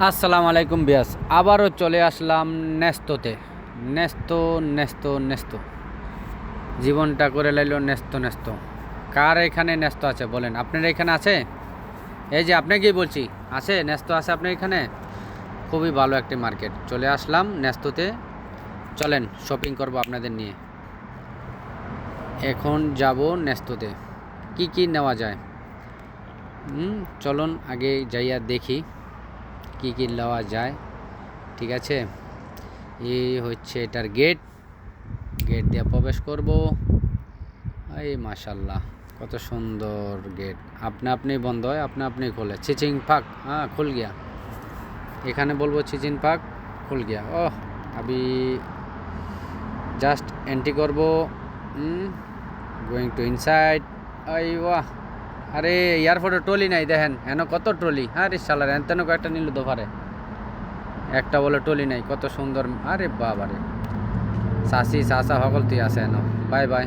আসসালামু আলাইকুম বিয়াস, আবারও চলে আসলাম নেস্তোতে। নেস্তো নেস্তো নেস্তো জীবনটা করে লাইল নেস্তো নেস্তো। কার এখানে নেস্তো আছে বলেন? আপনার এখানে আছে? এই যে আপনাকেই বলছি, আছে নেস্তো আছে আপনার এখানে? খুবই ভালো একটি মার্কেট, চলে আসলাম নেস্তোতে। চলেন শপিং করব আপনাদের নিয়ে। এখন যাব নেস্তোতে, কি কি নেওয়া যায়। চলুন আগে যাইয়া দেখি কি কি নেওয়া যায়। ঠিক আছে, এই হচ্ছে এটার গেট। গেট দিয়ে প্রবেশ করব। এই মাশাল্লাহ, কত সুন্দর গেট। আপনা আপনি বন্ধ হয়, আপনা আপনি খোলে। চিচিং ফাক, হ্যাঁ খুল গিয়া। এখানে বলবো চিচিং ফাক, খুল গিয়া। ওহ, আমি জাস্ট এন্ট্রি করব। Going to inside. আই ওয়াহ, আরে এয়ারপোর্টে ট্রলি নাই দেখেন, হেন কত ট্রলি। আরে শালার এন তেন কয়েকটা নিল দোপারে, একটা বলে ট্রলি নাই। কত সুন্দর, আরে বাবারে। চাষি চাষা সকল তুই আছে এন। Bye bye.